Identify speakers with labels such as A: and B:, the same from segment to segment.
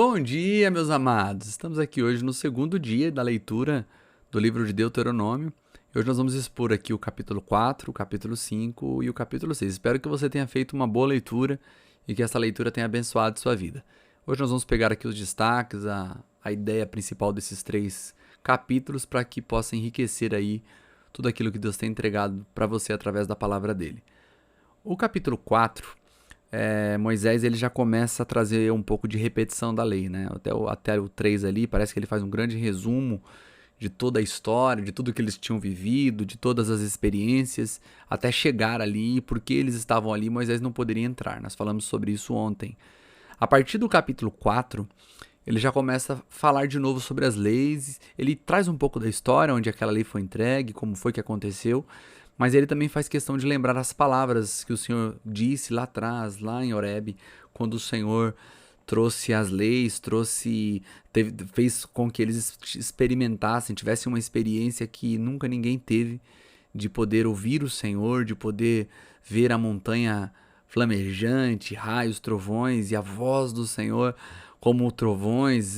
A: Bom dia, meus amados! Estamos aqui hoje no segundo dia da leitura do livro de Deuteronômio. E hoje nós vamos expor aqui o capítulo 4, o capítulo 5 e o capítulo 6. Espero que você tenha feito uma boa leitura e que essa leitura tenha abençoado sua vida. Hoje nós vamos pegar aqui os destaques, a ideia principal desses três capítulos para que possa enriquecer aí tudo aquilo que Deus tem entregado para você através da palavra dele. O capítulo 4, Moisés ele já começa a trazer um pouco de repetição da lei, né? Até o 3 ali, parece que ele faz um grande resumo de toda a história, de tudo que eles tinham vivido, de todas as experiências, até chegar ali, porque eles estavam ali, Moisés não poderia entrar. Nós falamos sobre isso ontem. A partir do capítulo 4, ele já começa a falar de novo sobre as leis, ele traz um pouco da história, onde aquela lei foi entregue, como foi que aconteceu, mas ele também faz questão de lembrar as palavras que o Senhor disse lá atrás, lá em Horebe, quando o Senhor trouxe as leis, fez com que eles experimentassem, tivessem uma experiência que nunca ninguém teve, de poder ouvir o Senhor, de poder ver a montanha flamejante, raios, trovões e a voz do Senhor como trovões,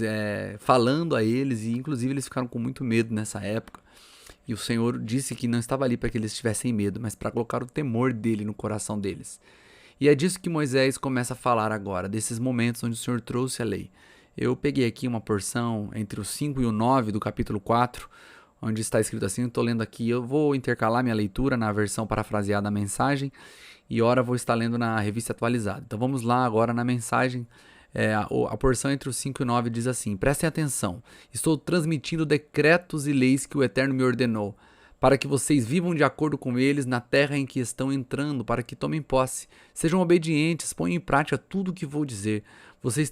A: falando a eles, e inclusive eles ficaram com muito medo nessa época. E o Senhor disse que não estava ali para que eles tivessem medo, mas para colocar o temor dele no coração deles. E é disso que Moisés começa a falar agora, desses momentos onde o Senhor trouxe a lei. Eu peguei aqui uma porção entre o 5 e o 9 do capítulo 4, onde está escrito assim, eu estou lendo aqui, eu vou intercalar minha leitura na versão parafraseada da mensagem, e ora vou estar lendo na revista atualizada. Então vamos lá agora na mensagem. A porção entre os 5 e o 9 diz assim: prestem atenção, estou transmitindo decretos e leis que o Eterno me ordenou, para que vocês vivam de acordo com eles na terra em que estão entrando, para que tomem posse. Sejam obedientes, ponham em prática tudo o que vou dizer. Vocês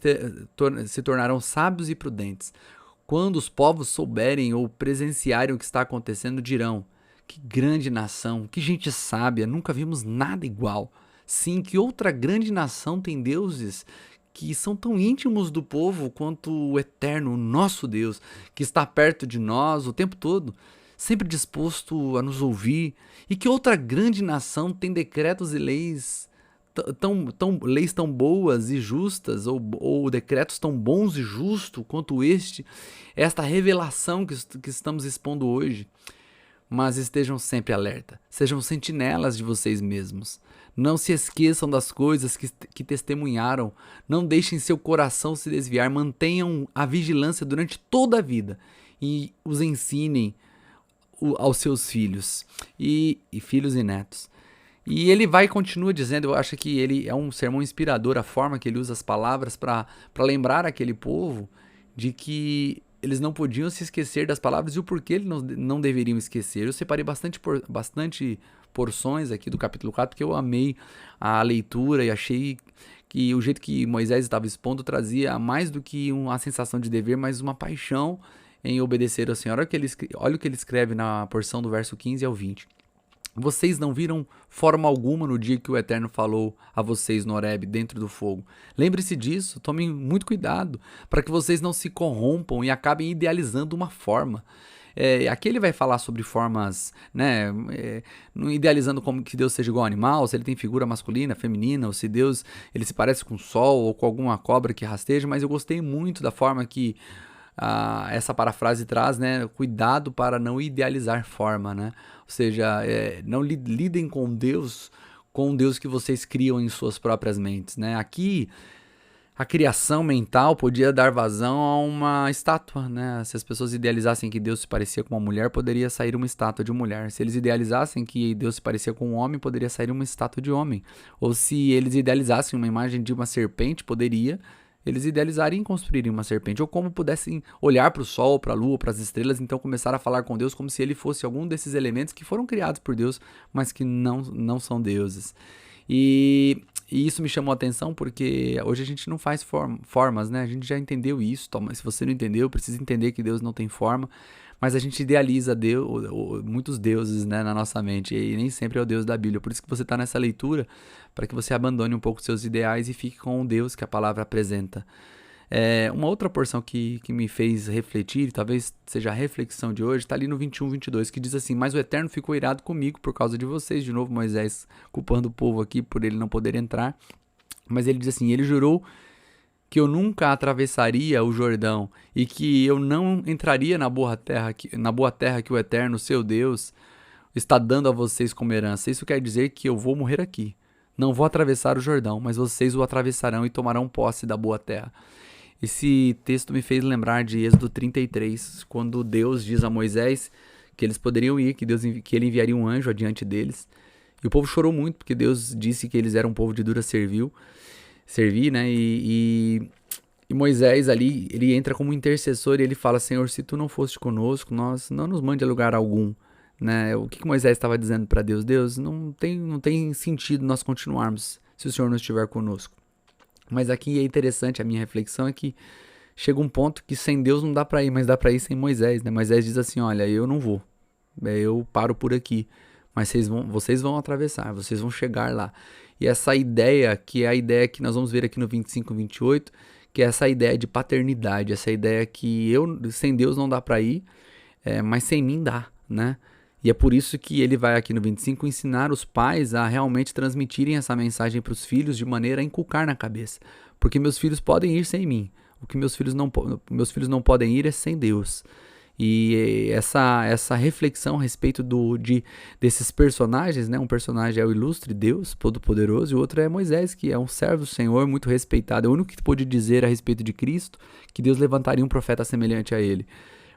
A: se tornarão sábios e prudentes. Quando os povos souberem ou presenciarem o que está acontecendo, dirão: que grande nação, que gente sábia, nunca vimos nada igual. Sim, que outra grande nação tem deuses que são tão íntimos do povo quanto o Eterno, o nosso Deus, que está perto de nós o tempo todo, sempre disposto a nos ouvir. E que outra grande nação tem decretos e leis leis tão boas e justas, ou decretos tão bons e justos quanto esta revelação que estamos expondo hoje. Mas estejam sempre alerta, sejam sentinelas de vocês mesmos. Não se esqueçam das coisas que testemunharam, não deixem seu coração se desviar, mantenham a vigilância durante toda a vida e os ensinem aos seus filhos e filhos e netos. E ele vai e continua dizendo, eu acho que ele é um sermão inspirador, a forma que ele usa as palavras para lembrar aquele povo de que eles não podiam se esquecer das palavras e o porquê eles não deveriam esquecer. Eu separei bastante porções aqui do capítulo 4, porque eu amei a leitura e achei que o jeito que Moisés estava expondo trazia mais do que uma sensação de dever, mas uma paixão em obedecer ao Senhor. Olha o que ele escreve na porção do verso 15 ao 20. Vocês não viram forma alguma no dia que o Eterno falou a vocês no Horebe, dentro do fogo. Lembre-se disso, tomem muito cuidado, para que vocês não se corrompam e acabem idealizando uma forma. Aqui ele vai falar sobre formas, né, não idealizando como que Deus seja igual ao animal, se ele tem figura masculina, feminina, ou se Deus ele se parece com o sol ou com alguma cobra que rasteja, mas eu gostei muito da forma que essa parafrase traz, né? Cuidado para não idealizar forma, né? Ou seja, não lidem com o Deus que vocês criam em suas próprias mentes, né? Aqui, a criação mental podia dar vazão a uma estátua, né? Se as pessoas idealizassem que Deus se parecia com uma mulher, poderia sair uma estátua de mulher. Se eles idealizassem que Deus se parecia com um homem, poderia sair uma estátua de homem. Ou se eles idealizassem uma imagem de uma serpente, poderia eles idealizarem e construírem uma serpente, ou como pudessem olhar para o sol, para a lua, para as estrelas, então começar a falar com Deus como se ele fosse algum desses elementos que foram criados por Deus, mas que não são deuses. E isso me chamou a atenção porque hoje a gente não faz formas, né? A gente já entendeu isso, se você não entendeu, precisa entender que Deus não tem forma, mas a gente idealiza muitos deuses, né, na nossa mente, e nem sempre é o Deus da Bíblia. Por isso que você está nessa leitura, para que você abandone um pouco seus ideais e fique com o Deus que a palavra apresenta. Uma outra porção que me fez refletir, talvez seja a reflexão de hoje, está ali no 21, 22, que diz assim: mas o Eterno ficou irado comigo por causa de vocês. De novo Moisés culpando o povo aqui por ele não poder entrar. Mas ele diz assim: ele jurou que eu nunca atravessaria o Jordão e que eu não entraria na boa terra que o Eterno, seu Deus, está dando a vocês como herança. Isso quer dizer que eu vou morrer aqui. Não vou atravessar o Jordão, mas vocês o atravessarão e tomarão posse da boa terra. Esse texto me fez lembrar de Êxodo 33, quando Deus diz a Moisés que eles poderiam ir, que ele enviaria um anjo adiante deles. E o povo chorou muito, porque Deus disse que eles eram um povo de dura servir, né? E Moisés ali, ele entra como intercessor e ele fala: Senhor, se tu não foste conosco, nós não nos mande a lugar algum. Né? O que Moisés estava dizendo para Deus? Deus, não tem sentido nós continuarmos se o Senhor não estiver conosco. Mas aqui é interessante, a minha reflexão é que chega um ponto que sem Deus não dá para ir, mas dá para ir sem Moisés. Né? Moisés diz assim: olha, eu não vou, eu paro por aqui, mas vocês vão atravessar, vocês vão chegar lá. E essa ideia, que é a ideia que nós vamos ver aqui no 25 e 28, que é essa ideia de paternidade, essa ideia que sem Deus não dá para ir, mas sem mim dá, né? E é por isso que ele vai aqui no 25 ensinar os pais a realmente transmitirem essa mensagem para os filhos de maneira a inculcar na cabeça. Porque meus filhos podem ir sem mim. O que meus filhos não podem ir é sem Deus. E essa reflexão a respeito desses personagens, né? Um personagem é o ilustre Deus Todo-Poderoso e o outro é Moisés, que é um servo do Senhor, muito respeitado. É o único que pôde dizer a respeito de Cristo que Deus levantaria um profeta semelhante a ele.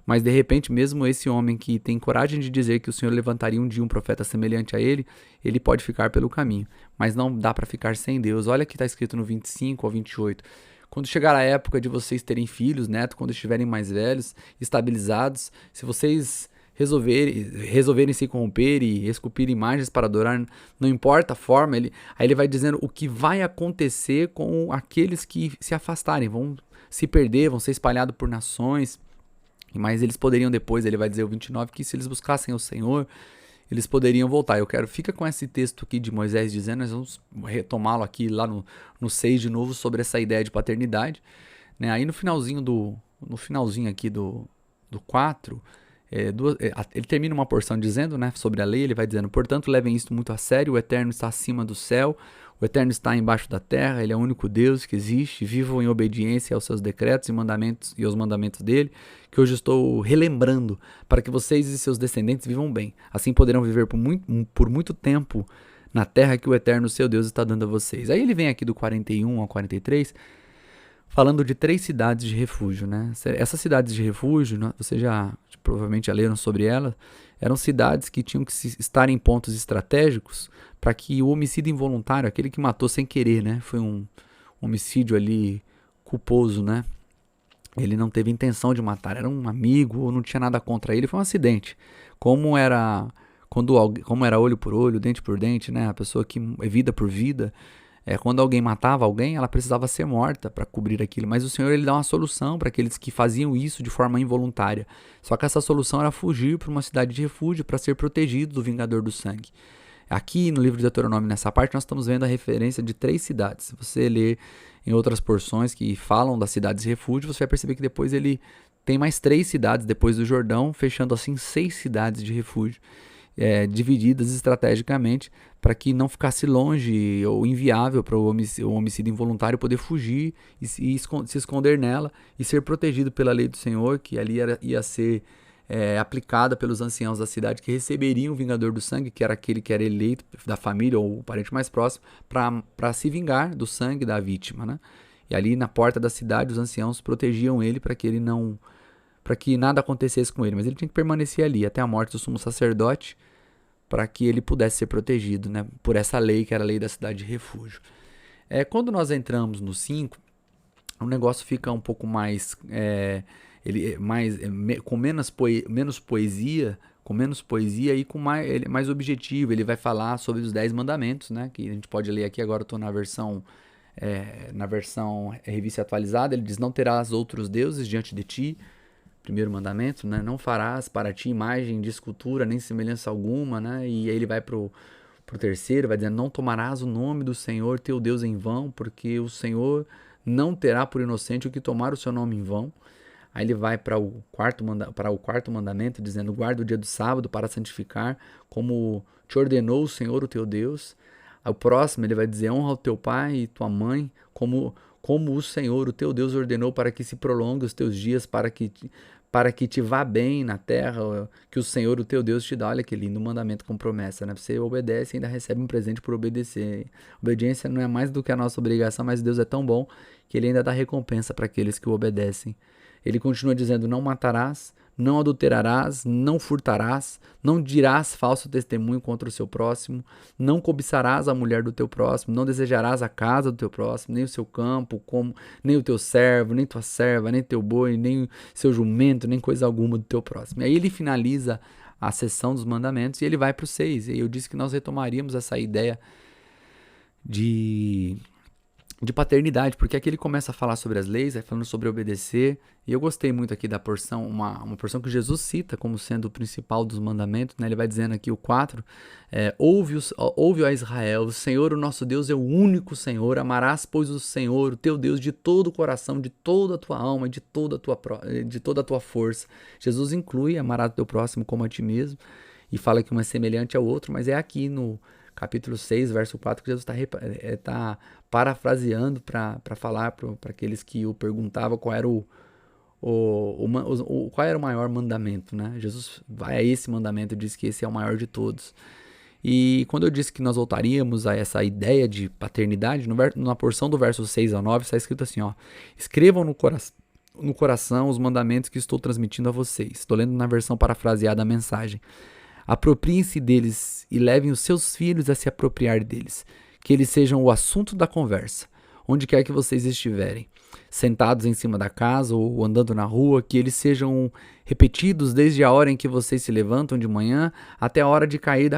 A: Mas de repente, mesmo esse homem que tem coragem de dizer que o Senhor levantaria um dia um profeta semelhante a ele, ele pode ficar pelo caminho. Mas não dá para ficar sem Deus. Olha o que está escrito no 25 ao 28. Quando chegar a época de vocês terem filhos, netos, quando estiverem mais velhos, estabilizados, se vocês resolverem se corromper e esculpir imagens para adorar, não importa a forma, aí ele vai dizendo o que vai acontecer com aqueles que se afastarem, vão se perder, vão ser espalhados por nações. Mas eles poderiam depois, ele vai dizer o 29, que se eles buscassem o Senhor, eles poderiam voltar. Fica com esse texto aqui de Moisés dizendo, nós vamos retomá-lo aqui lá no 6 de novo, sobre essa ideia de paternidade. Né? Aí no finalzinho aqui do 4, ele termina uma porção dizendo, né, sobre a lei, ele vai dizendo: portanto, levem isto muito a sério, o Eterno está acima do céu, o Eterno está embaixo da terra, ele é o único Deus que existe, vivam em obediência aos seus decretos e mandamentos e aos mandamentos dele, que hoje estou relembrando, para que vocês e seus descendentes vivam bem. Assim poderão viver por muito tempo na terra que o Eterno, seu Deus, está dando a vocês. Aí ele vem aqui do 41 ao 43, falando de 3 cidades de refúgio, né? Essas cidades de refúgio, você provavelmente já leram sobre elas, eram cidades que tinham que estar em pontos estratégicos para que o homicídio involuntário, aquele que matou sem querer, né? Foi um homicídio ali culposo, né? Ele não teve intenção de matar, era um amigo, ou não tinha nada contra ele, foi um acidente. Como era olho por olho, dente por dente, né? A pessoa que é vida por vida. Quando alguém matava alguém, ela precisava ser morta para cobrir aquilo. Mas o Senhor, ele dá uma solução para aqueles que faziam isso de forma involuntária. Só que essa solução era fugir para uma cidade de refúgio para ser protegido do vingador do sangue. Aqui no livro de Deuteronômio, nessa parte, nós estamos vendo a referência de 3 cidades. Se você ler em outras porções que falam das cidades de refúgio, você vai perceber que depois ele tem mais 3 cidades depois do Jordão, fechando assim 6 cidades de refúgio. Divididas estrategicamente para que não ficasse longe ou inviável para o homicídio involuntário poder fugir e se esconder nela e ser protegido pela lei do Senhor, que ali ia ser aplicada pelos anciãos da cidade, que receberiam o vingador do sangue, que era aquele que era eleito da família ou o parente mais próximo, para se vingar do sangue da vítima, né? E ali na porta da cidade os anciãos protegiam ele para que nada acontecesse com ele, mas ele tinha que permanecer ali até a morte do sumo sacerdote para que ele pudesse ser protegido, né, por essa lei, que era a lei da cidade de refúgio. Quando nós entramos no 5, o negócio fica um pouco mais, com menos poesia e com mais objetivo. Ele vai falar sobre os 10 mandamentos, né, que a gente pode ler aqui. Agora eu estou na versão revista atualizada. Ele diz: não terás outros deuses diante de ti. Primeiro mandamento, né? Não farás para ti imagem de escultura, nem semelhança alguma, né? E aí ele vai pro terceiro, vai dizendo: não tomarás o nome do Senhor teu Deus em vão, porque o Senhor não terá por inocente o que tomar o seu nome em vão. Aí ele vai para o quarto mandamento, dizendo: guarda o dia do sábado para santificar, como te ordenou o Senhor, o teu Deus. Ao próximo ele vai dizer: honra o teu pai e tua mãe, como como o Senhor, o teu Deus, ordenou para que se prolongue os teus dias, para que te vá bem na terra, que o Senhor, o teu Deus, te dá. Olha que lindo mandamento com promessa, né? Você obedece e ainda recebe um presente por obedecer. Obediência não é mais do que a nossa obrigação, mas Deus é tão bom que ele ainda dá recompensa para aqueles que o obedecem. Ele continua dizendo: não matarás, não adulterarás, não furtarás, não dirás falso testemunho contra o seu próximo, não cobiçarás a mulher do teu próximo, não desejarás a casa do teu próximo, nem o seu campo, nem o teu servo, nem tua serva, nem teu boi, nem seu jumento, nem coisa alguma do teu próximo. E aí ele finaliza a sessão dos mandamentos e ele vai para o 6. E eu disse que nós retomaríamos essa ideia de paternidade, porque aqui ele começa a falar sobre as leis, vai falando sobre obedecer, e eu gostei muito aqui da porção, uma porção que Jesus cita como sendo o principal dos mandamentos, né? Ele vai dizendo aqui o 4, ouve, ó Israel, o Senhor, o nosso Deus, é o único Senhor, amarás, pois, o Senhor, o teu Deus, de todo o coração, de toda a tua alma, de toda a tua força. Jesus inclui amarás o teu próximo como a ti mesmo, e fala que um é semelhante ao outro, mas é aqui no capítulo 6, verso 4, que Jesus está parafraseando para falar para aqueles que o perguntavam qual era qual era o maior mandamento, né? Jesus vai a esse mandamento e diz que esse é o maior de todos. E quando eu disse que nós voltaríamos a essa ideia de paternidade, na porção do verso 6 ao 9 está escrito assim, ó: escrevam no coração os mandamentos que estou transmitindo a vocês. Estou lendo na versão parafraseada a mensagem. Apropriem-se deles e levem os seus filhos a se apropriar deles. Que eles sejam o assunto da conversa, onde quer que vocês estiverem. Sentados em cima da casa ou andando na rua, que eles sejam repetidos desde a hora em que vocês se levantam de manhã até a hora de cair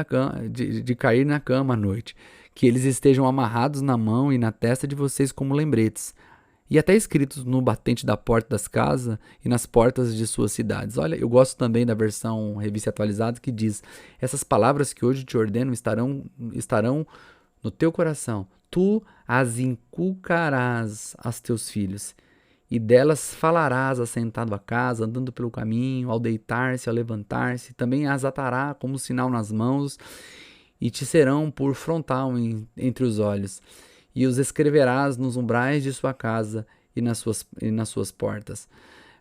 A: na cama à noite. Que eles estejam amarrados na mão e na testa de vocês como lembretes. E até escritos no batente da porta das casas e nas portas de suas cidades. Olha, eu gosto também da versão revista atualizada que diz: essas palavras que hoje te ordeno estarão no teu coração. Tu as inculcarás aos teus filhos, e delas falarás assentado à casa, andando pelo caminho, ao deitar-se, ao levantar-se. Também as atará como sinal nas mãos, e te serão por frontal entre os olhos. E os escreverás nos umbrais de sua casa e nas suas portas.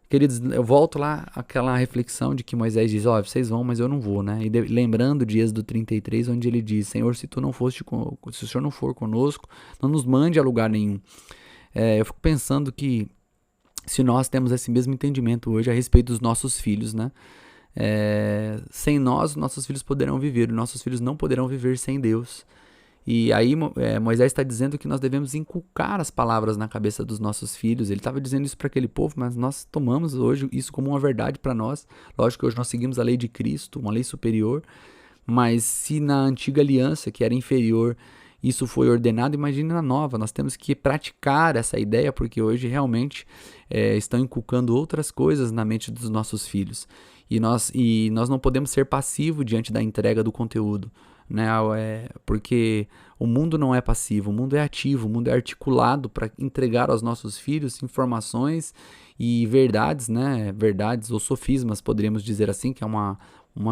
A: Queridos, eu volto lá àquela reflexão de que Moisés diz: vocês vão, mas eu não vou, né? E lembrando de Êxodo 33, onde ele diz: Senhor, se o Senhor não for conosco, não nos mande a lugar nenhum. Eu fico pensando que se nós temos esse mesmo entendimento hoje a respeito dos nossos filhos, né? Sem nós, nossos filhos poderão viver, nossos filhos não poderão viver sem Deus. E aí Moisés está dizendo que nós devemos inculcar as palavras na cabeça dos nossos filhos. Ele estava dizendo isso para aquele povo, mas nós tomamos hoje isso como uma verdade para nós. Lógico que hoje nós seguimos a lei de Cristo, uma lei superior, mas se na antiga aliança, que era inferior, isso foi ordenado, imagine na nova. Nós temos que praticar essa ideia, porque hoje realmente estão inculcando outras coisas na mente dos nossos filhos. E nós não podemos ser passivos diante da entrega do conteúdo, né? Porque o mundo não é passivo, o mundo é ativo, o mundo é articulado para entregar aos nossos filhos informações e verdades, né? Verdades ou sofismas, poderíamos dizer assim, que é uma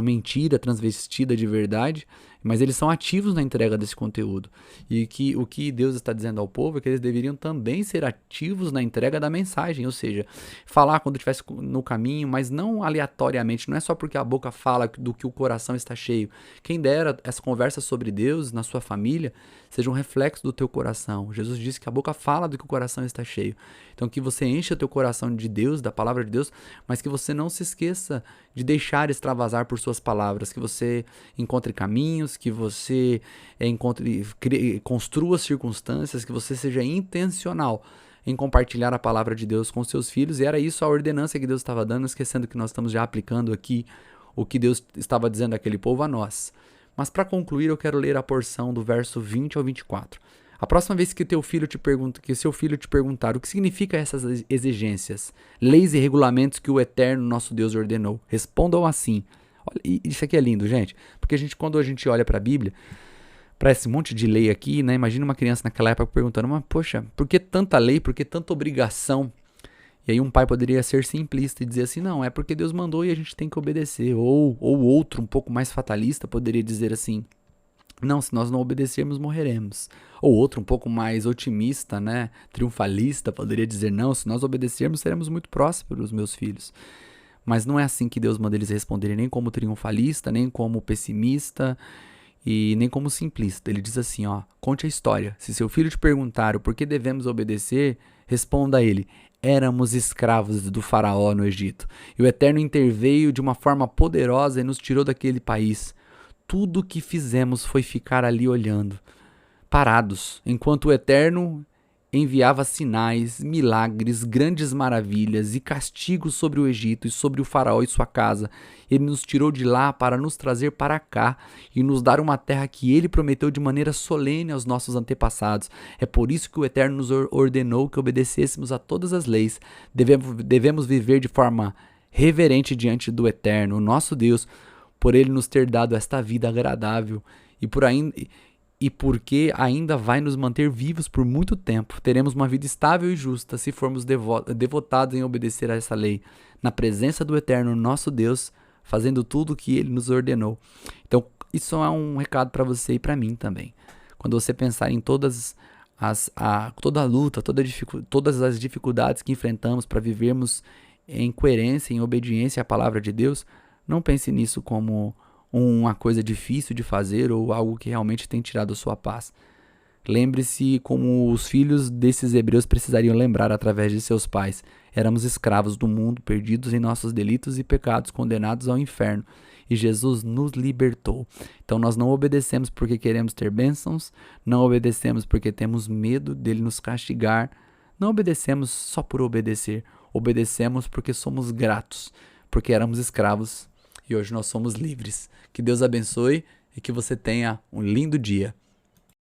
A: mentira transvestida de verdade, mas eles são ativos na entrega desse conteúdo. E o que Deus está dizendo ao povo é que eles deveriam também ser ativos na entrega da mensagem, ou seja, falar quando estivesse no caminho, mas não aleatoriamente, não é só porque a boca fala do que o coração está cheio. Quem dera essa conversa sobre Deus na sua família seja um reflexo do teu coração. Jesus disse que a boca fala do que o coração está cheio. Então que você encha o teu coração de Deus, da palavra de Deus, mas que você não se esqueça de deixar extravasar por suas palavras, que você encontre caminhos, que você construa circunstâncias, que você seja intencional em compartilhar a palavra de Deus com seus filhos. E era isso a ordenança que Deus estava dando, esquecendo que nós estamos já aplicando aqui o que Deus estava dizendo àquele povo a nós. Mas para concluir, eu quero ler a porção do verso 20 ao 24. A próxima vez que seu filho te perguntar o que significa essas exigências, leis e regulamentos que o eterno nosso Deus ordenou, respondam assim. Olha, isso aqui é lindo, gente, porque quando a gente olha para a Bíblia, para esse monte de lei aqui, né? Imagina uma criança naquela época perguntando: mas poxa, por que tanta lei, por que tanta obrigação? E aí um pai poderia ser simplista e dizer assim: não, é porque Deus mandou e a gente tem que obedecer. Ou outro, um pouco mais fatalista, poderia dizer assim: Não, se nós não obedecermos, morreremos. Ou outro um pouco mais otimista, né? Triunfalista, poderia dizer, não, se nós obedecermos, seremos muito prósperos, meus filhos. Mas não é assim que Deus manda eles responderem, nem como triunfalista, nem como pessimista e nem como simplista. Ele diz assim, ó, conte a história. Se seu filho te perguntar o porquê devemos obedecer, responda a ele, éramos escravos do faraó no Egito. E o Eterno interveio de uma forma poderosa e nos tirou daquele país. Tudo o que fizemos foi ficar ali olhando, parados, enquanto o Eterno enviava sinais, milagres, grandes maravilhas e castigos sobre o Egito e sobre o faraó e sua casa. Ele nos tirou de lá para nos trazer para cá e nos dar uma terra que ele prometeu de maneira solene aos nossos antepassados. É por isso que o Eterno nos ordenou que obedecêssemos a todas as leis. Devemos viver de forma reverente diante do Eterno, o nosso Deus, por ele nos ter dado esta vida agradável e porque ainda vai nos manter vivos por muito tempo. Teremos uma vida estável e justa se formos devotados em obedecer a essa lei, na presença do Eterno, nosso Deus, fazendo tudo o que ele nos ordenou. Então, isso é um recado para você e para mim também. Quando você pensar em toda a luta, todas as dificuldades que enfrentamos para vivermos em coerência, em obediência à palavra de Deus, não pense nisso como uma coisa difícil de fazer ou algo que realmente tem tirado a sua paz. Lembre-se como os filhos desses hebreus precisariam lembrar através de seus pais. Éramos escravos do mundo, perdidos em nossos delitos e pecados, condenados ao inferno. E Jesus nos libertou. Então nós não obedecemos porque queremos ter bênçãos, não obedecemos porque temos medo dele nos castigar, não obedecemos só por obedecer, obedecemos porque somos gratos, porque éramos escravos e hoje nós somos livres. Que Deus abençoe e que você tenha um lindo dia.